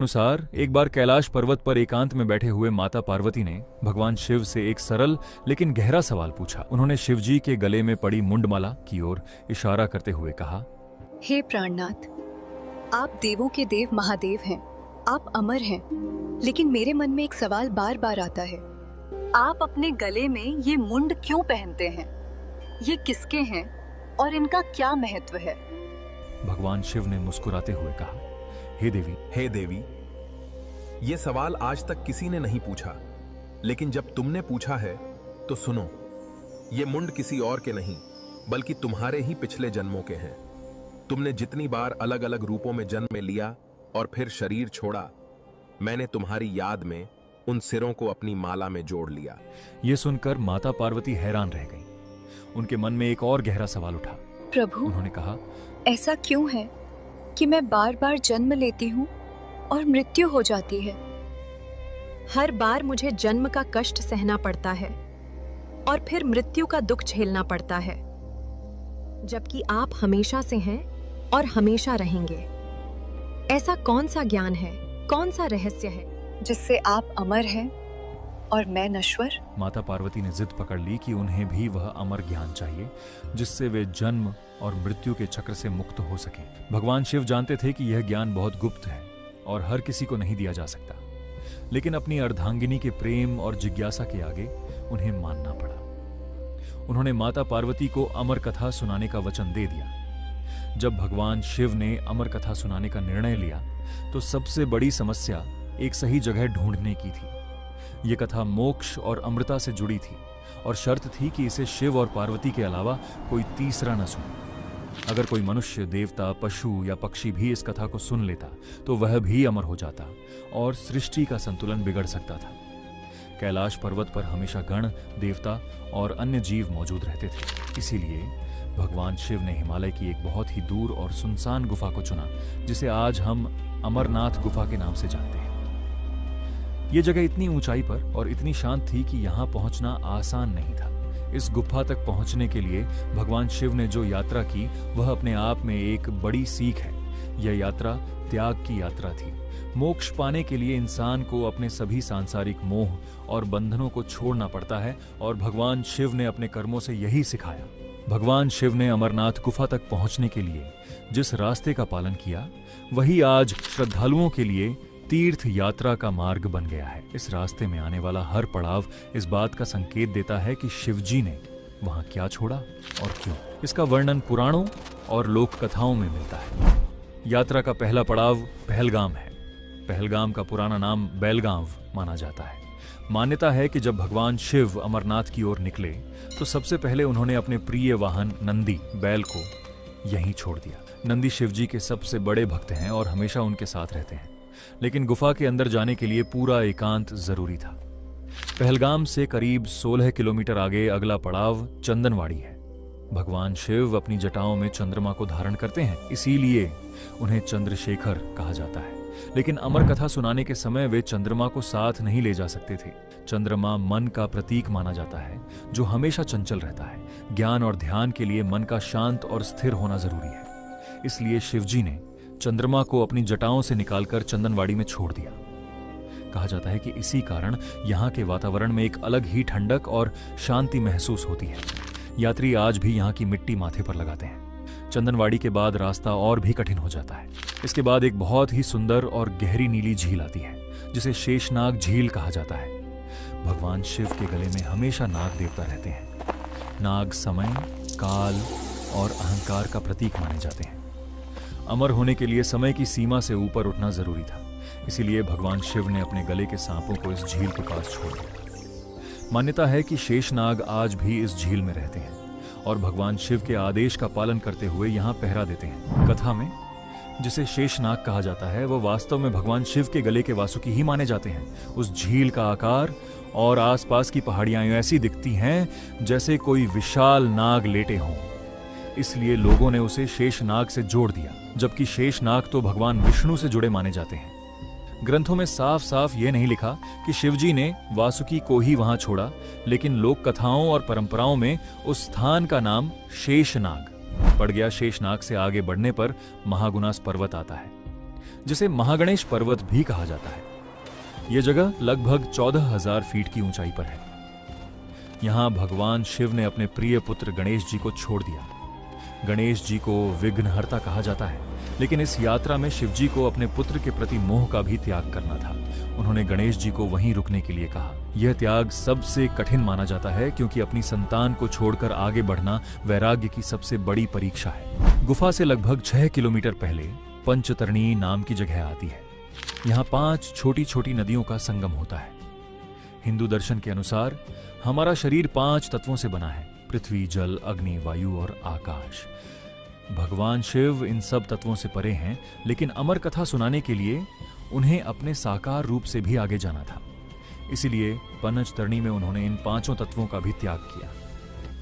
अनुसार एक बार कैलाश पर्वत पर एकांत में बैठे हुए माता पार्वती ने भगवान शिव से एक सरल लेकिन गहरा सवाल पूछा। उन्होंने शिवजी के गले में पड़ी मुंडमाला की ओर इशारा करते हुए कहा, हे प्राणनाथ, आप देवों के देव महादेव हैं, आप अमर हैं, लेकिन मेरे मन में एक सवाल बार बार आता है। आप अपने गले में ये मुंड क्यों पहनते हैं? ये किसके हैं और इनका क्या महत्व है? भगवान शिव ने मुस्कुराते हुए कहा, हे देवी, ये सवाल आज तक किसी ने नहीं पूछा, लेकिन जब तुमने पूछा है तो सुनो। ये मुंड किसी और के नहीं, बल्कि तुम्हारे ही पिछले जन्मों के हैं। तुमने जितनी बार अलग अलग रूपों में जन्म लिया और फिर शरीर छोड़ा, मैंने तुम्हारी याद में उन सिरों को अपनी माला में जोड़ लिया। यह सुनकर माता पार्वती हैरान रह गईं। उनके मन में एक और गहरा सवाल उठा। प्रभु, उन्होंने कहा, ऐसा क्यों है कि मैं बार बार जन्म लेती हूँ और मृत्यु हो जाती है? हर बार मुझे जन्म का कष्ट सहना पड़ता है और फिर मृत्यु का दुख झेलना पड़ता है, जबकि आप हमेशा से हैं और हमेशा रहेंगे। ऐसा कौन सा ज्ञान है, कौन सा रहस्य है जिससे आप अमर हैं और मैं नश्वर? माता पार्वती ने जिद पकड़ ली कि उन्हें भी वह अमर ज्ञान चाहिए जिससे वे जन्म और मृत्यु के चक्र से मुक्त हो सकें। भगवान शिव जानते थे कि यह ज्ञान बहुत गुप्त है और हर किसी को नहीं दिया जा सकता, लेकिन अपनी अर्धांगिनी के प्रेम और जिज्ञासा के आगे उन्हें मानना पड़ा। उन्होंने माता पार्वती को अमर कथा सुनाने का वचन दे दिया। जब भगवान शिव ने अमर कथा सुनाने का निर्णय लिया तो सबसे बड़ी समस्या एक सही जगह ढूंढने की थी। यह कथा मोक्ष और अमृता से जुड़ी थी और शर्त थी कि इसे शिव और पार्वती के अलावा कोई तीसरा न सुने। अगर कोई मनुष्य, देवता, पशु या पक्षी भी इस कथा को सुन लेता तो वह भी अमर हो जाता और सृष्टि का संतुलन बिगड़ सकता था। कैलाश पर्वत पर हमेशा गण, देवता और अन्य जीव मौजूद रहते थे। इसीलिए भगवान शिव ने हिमालय की एक बहुत ही दूर और सुनसान गुफा को चुना, जिसे आज हम अमरनाथ गुफा के नाम से जानते हैं। यह जगह इतनी ऊंचाई पर और इतनी शांत थी कि यहां पहुंचना आसान नहीं था। इस गुफा तक पहुंचने के लिए भगवान शिव ने जो यात्रा की वह अपने आप में एक बड़ी सीख है। यह यात्रा त्याग की यात्रा थी। मोक्ष पाने के लिए इंसान को अपने सभी सांसारिक मोह और बंधनों को छोड़ना पड़ता है और भगवान शिव ने अपने कर्मों से यही सिखाया। भगवान शिव ने अमरनाथ गुफा तक पहुंचने के लिए जिस रास्ते का पालन किया वही आज श्रद्धालुओं के लिए तीर्थ यात्रा का मार्ग बन गया है। इस रास्ते में आने वाला हर पड़ाव इस बात का संकेत देता है कि शिवजी ने वहां क्या छोड़ा और क्यों। इसका वर्णन पुराणों और लोक कथाओं में मिलता है। यात्रा का पहला पड़ाव पहलगाम है। पहलगाम का पुराना नाम बेलगांव माना जाता है। मान्यता है कि जब भगवान शिव अमरनाथ की ओर निकले तो सबसे पहले उन्होंने अपने प्रिय वाहन नंदी, बैल को यहीं छोड़ दिया। नंदी शिवजी के सबसे बड़े भक्त हैं और हमेशा उनके साथ रहते हैं, लेकिन गुफा के अंदर जाने के लिए पूरा एकांत जरूरी था। पहलगाम से करीब 16 किलोमीटर आगे अगला पड़ाव चंदनवाड़ी है। भगवान शिव अपनी जटाओं में चंद्रमा को धारण करते हैं, इसीलिए उन्हें चंद्रशेखर कहा जाता है। लेकिन अमर कथा सुनाने के समय वे चंद्रमा को साथ नहीं ले जा सकते थे। चंद्रमा मन का प्रतीक माना जाता है जो हमेशा चंचल रहता है। ज्ञान और ध्यान के लिए मन का शांत और स्थिर होना जरूरी है। इसलिए शिवजी ने चंद्रमा को अपनी जटाओं से निकालकर चंदनवाड़ी में छोड़ दिया। कहा जाता है कि इसी कारण यहाँ के वातावरण में एक अलग ही ठंडक और शांति महसूस होती है। यात्री आज भी यहाँ की मिट्टी माथे पर लगाते हैं। चंदनवाड़ी के बाद रास्ता और भी कठिन हो जाता है। इसके बाद एक बहुत ही सुंदर और गहरी नीली झील आती है जिसे शेषनाग झील कहा जाता है। भगवान शिव के गले में हमेशा नाग देवता रहते हैं। नाग समय, काल और अहंकार का प्रतीक माने जाते हैं। अमर होने के लिए समय की सीमा से ऊपर उठना जरूरी था, इसीलिए भगवान शिव ने अपने गले के सांपों को इस झील के पास छोड़ दिया। मान्यता है कि शेषनाग आज भी इस झील में रहते हैं और भगवान शिव के आदेश का पालन करते हुए यहाँ पहरा देते हैं। कथा में जिसे शेषनाग कहा जाता है वह वास्तव में भगवान शिव के गले के वासुकी ही माने जाते हैं। उस झील का आकार और आसपास की पहाड़ियां ऐसी दिखती हैं जैसे कोई विशाल नाग लेटे हों, इसलिए लोगों ने उसे शेषनाग से जोड़ दिया, जबकि शेषनाग तो भगवान विष्णु से जुड़े माने जाते हैं। ग्रंथों में साफ साफ ये नहीं लिखा कि शिवजी ने वासुकी को ही वहां छोड़ा, लेकिन लोक कथाओं और परंपराओं में उस स्थान का नाम शेषनाग पड़ गया। शेषनाग से आगे बढ़ने पर महागुनास पर्वत आता है जिसे महागणेश पर्वत भी कहा जाता है। यह जगह लगभग 14,000 फीट की ऊंचाई पर है। यहां भगवान शिव ने अपने प्रिय पुत्र गणेश जी को छोड़ दिया। गणेश जी को विघ्नहर्ता कहा जाता है, लेकिन इस यात्रा में शिव जी को अपने पुत्र के प्रति मोह का भी त्याग करना था। उन्होंने गणेश जी को वहीं रुकने के लिए कहा। यह त्याग सबसे कठिन माना जाता है, क्योंकि अपनी संतान को छोड़कर आगे बढ़ना वैराग्य की सबसे बड़ी परीक्षा है। गुफा से लगभग 6 किलोमीटर पहले पंचतरणी नाम की जगह आती है। यहाँ 5 छोटी छोटी नदियों का संगम होता है। हिंदू दर्शन के अनुसार हमारा शरीर 5 तत्वों से बना है: पृथ्वी, जल, अग्नि, वायु और आकाश। भगवान शिव इन सब तत्वों से परे हैं, लेकिन अमर कथा सुनाने के लिए उन्हें अपने साकार रूप से भी आगे जाना था। इसीलिए पंचतरणी में उन्होंने इन 5 तत्वों का भी त्याग किया।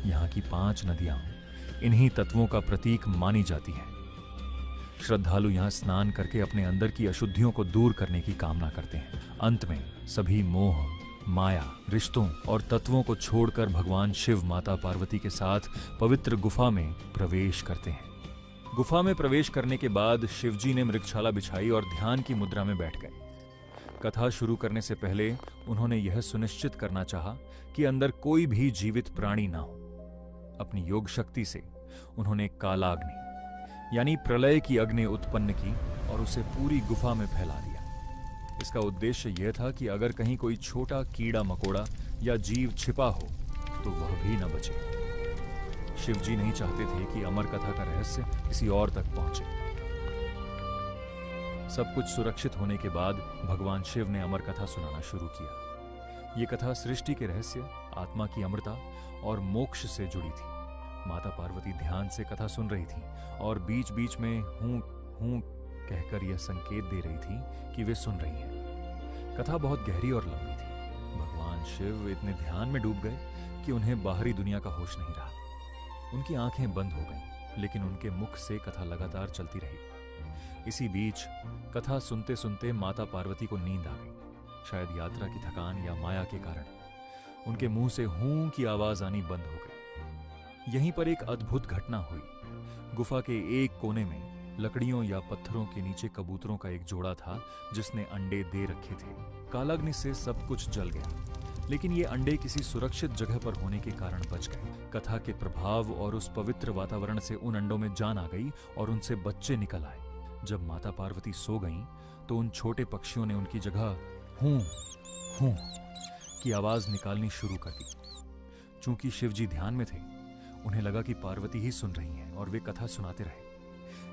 यहाँ की 5 नदियां इन्हीं तत्वों का प्रतीक मानी जाती हैं। श्रद्धालु यहाँ स्नान करके अपने अंदर की अशुद्धियों को दूर करने की कामना करते हैं। अंत में सभी मोह, माया, रिश्तों और तत्वों को छोड़कर भगवान शिव माता पार्वती के साथ पवित्र गुफा में प्रवेश करते हैं। गुफा में प्रवेश करने के बाद शिवजी ने मृगशाला बिछाई और ध्यान की मुद्रा में बैठ गए। कथा शुरू करने से पहले उन्होंने यह सुनिश्चित करना चाहा कि अंदर कोई भी जीवित प्राणी ना हो। अपनी योग शक्ति से उन्होंने कालाग्नि यानी प्रलय की अग्नि उत्पन्न की और उसे पूरी गुफा में फैला दिया। इसका उद्देश्य यह था कि अगर कहीं कोई छोटा कीड़ा मकोड़ा या जीव छिपा हो तो वह भी न बचे। शिवजी नहीं चाहते थे कि अमर कथा का रहस्य किसी और तक पहुंचे। सब कुछ सुरक्षित होने के बाद भगवान शिव ने अमर कथा सुनाना शुरू किया। ये कथा सृष्टि के रहस्य, आत्मा की अमरता और मोक्ष से जुड़ी थी। माता पार्वती ध्यान से कथा सुन रही थी और बीच बीच में हूं हूं कहकर यह संकेत दे रही थी कि वे सुन रही हैं। कथा बहुत गहरी और लंबी थी। भगवान शिव इतने ध्यान में डूब गए कि उन्हें बाहरी दुनिया का होश नहीं रहा। उनकी आंखें बंद हो गईं, लेकिन उनके मुख से कथा लगातार चलती रही। इसी बीच कथा सुनते सुनते माता पार्वती को नींद आ गई। शायद यात्रा की थकान या माया के कारण उनके मुंह से हूं की आवाज आनी बंद हो गई। यहीं पर एक अद्भुत घटना हुई। गुफा के एक कोने में लकड़ियों या पत्थरों के नीचे कबूतरों का एक जोड़ा था जिसने अंडे दे रखे थे। कालाग्नि से सब कुछ जल गया, लेकिन ये अंडे किसी सुरक्षित जगह पर होने के कारण बच गए। कथा के प्रभाव और उस पवित्र वातावरण से उन अंडों में जान आ गई और उनसे बच्चे निकल आए। जब माता पार्वती सो गईं, तो उन छोटे पक्षियों ने उनकी जगह हूं हूं की आवाज निकालनी शुरू कर दी। चूंकि शिवजी ध्यान में थे, उन्हें लगा कि पार्वती ही सुन रही हैं और वे कथा सुनाते रहे।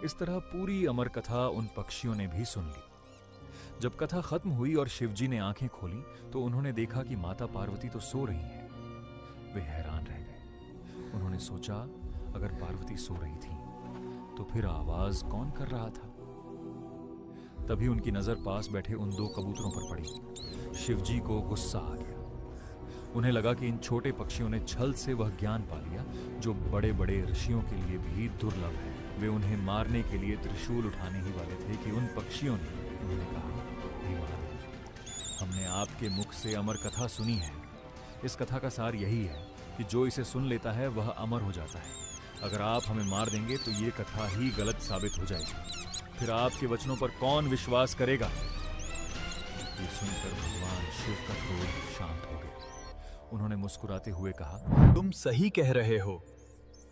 इस तरह पूरी अमर कथा उन पक्षियों ने भी सुन ली। जब कथा खत्म हुई और शिवजी ने आंखें खोली तो उन्होंने देखा कि माता पार्वती तो सो रही हैं। वे हैरान रह गए। उन्होंने सोचा, अगर पार्वती सो रही थी तो फिर आवाज कौन कर रहा था? तभी उनकी नजर पास बैठे उन 2 कबूतरों पर पड़ी। शिवजी को गुस्सा आ गया। उन्हें लगा कि इन छोटे पक्षियों ने छल से वह ज्ञान पा लिया जो बड़े बड़े ऋषियों के लिए भी दुर्लभ है। वे उन्हें मारने के लिए त्रिशूल उठाने ही वाले थे कि उन पक्षियों ने उन्हें कहा, हे महादेव, हमने आपके मुख से अमर कथा सुनी है। इस कथा का सार यही है कि जो इसे सुन लेता है वह अमर हो जाता है। अगर आप हमें मार देंगे तो ये कथा ही गलत साबित हो जाएगी। फिर आपके वचनों पर कौन विश्वास करेगा? ये सुनकर भगवान शिव का क्रोध शांत हो गया। उन्होंने मुस्कुराते हुए कहा, तुम सही कह रहे हो।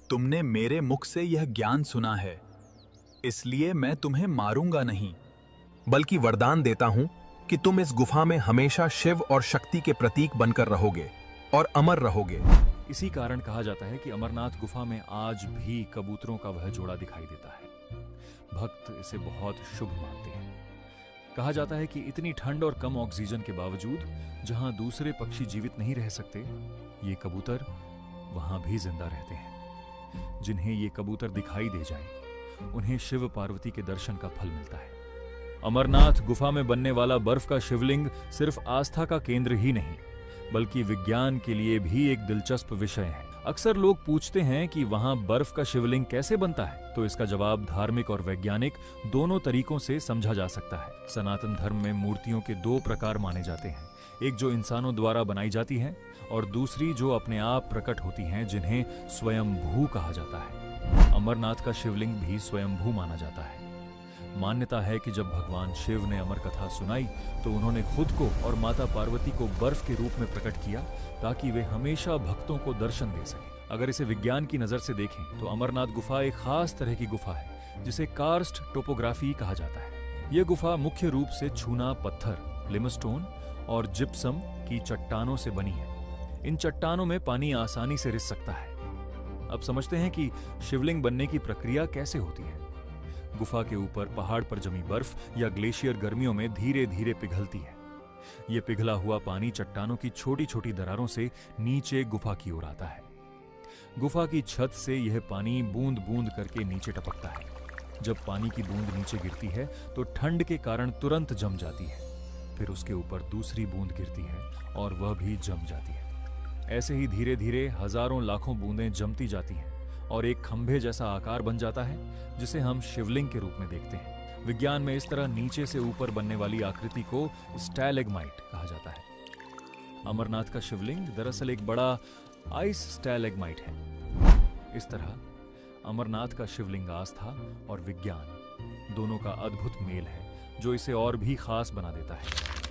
तुमने मेरे मुख से यह ज्ञान सुना है, इसलिए मैं तुम्हें मारूंगा नहीं, बल्कि वरदान देता हूं कि तुम इस गुफा में हमेशा शिव और शक्ति के प्रतीक बनकर रहोगे और अमर रहोगे। इसी कारण कहा जाता है कि अमरनाथ गुफा में आज भी कबूतरों का वह जोड़ा दिखाई देता है। भक्त इसे बहुत शुभ मानते हैं। कहा जाता है कि इतनी ठंड और कम ऑक्सीजन के बावजूद जहां दूसरे पक्षी जीवित नहीं रह सकते, ये कबूतर वहां भी जिंदा रहते हैं। जिन्हें ये कबूतर दिखाई दे जाएं, उन्हें शिव पार्वती के दर्शन का फल मिलता है। अमरनाथ गुफा में बनने वाला बर्फ का शिवलिंग सिर्फ आस्था का केंद्र ही नहीं, बल्कि विज्ञान के लिए भी एक दिलचस्प विषय है। अक्सर लोग पूछते हैं कि वहां बर्फ का शिवलिंग कैसे बनता है, तो इसका जवाब धार्मिक और वैज्ञानिक दोनों तरीकों से समझा जा सकता है। सनातन धर्म में मूर्तियों के 2 प्रकार माने जाते हैं, एक जो इंसानों द्वारा बनाई जाती है और दूसरी जो अपने आप प्रकट होती हैं, जिन्हें स्वयंभू कहा जाता है। अमरनाथ का शिवलिंग भी स्वयंभू माना जाता है। मान्यता है कि जब भगवान शिव ने अमर कथा सुनाई तो उन्होंने खुद को और माता पार्वती को बर्फ के रूप में प्रकट किया ताकि वे हमेशा भक्तों को दर्शन दे सकें। अगर इसे विज्ञान की नजर से देखें तो अमरनाथ गुफा एक खास तरह की गुफा है जिसे कार्स्ट टोपोग्राफी कहा जाता है। यह गुफा मुख्य रूप से चूना पत्थर, लिमस्टोन और जिप्सम की चट्टानों से बनी है। इन चट्टानों में पानी आसानी से रिस सकता है। अब समझते हैं कि शिवलिंग बनने की प्रक्रिया कैसे होती है। गुफा के ऊपर पहाड़ पर जमी बर्फ या ग्लेशियर गर्मियों में धीरे धीरे पिघलती है। यह पिघला हुआ पानी चट्टानों की छोटी छोटी दरारों से नीचे गुफा की ओर आता है। गुफा की छत से यह पानी बूंद बूंद करके नीचे टपकता है। जब पानी की बूंद नीचे गिरती है तो ठंड के कारण तुरंत जम जाती है। फिर उसके ऊपर दूसरी बूंद गिरती है और वह भी जम जाती है। ऐसे ही धीरे धीरे हजारों लाखों बूंदें जमती जाती हैं और एक खंभे जैसा आकार बन जाता है जिसे हम शिवलिंग के रूप में देखते हैं। विज्ञान में इस तरह नीचे से ऊपर बनने वाली आकृति को स्टैलेग्माइट कहा जाता है। अमरनाथ का शिवलिंग दरअसल एक बड़ा आइस स्टैलेग्माइट है। इस तरह अमरनाथ का शिवलिंग आस्था और विज्ञान दोनों का अद्भुत मेल है जो इसे और भी खास बना देता है।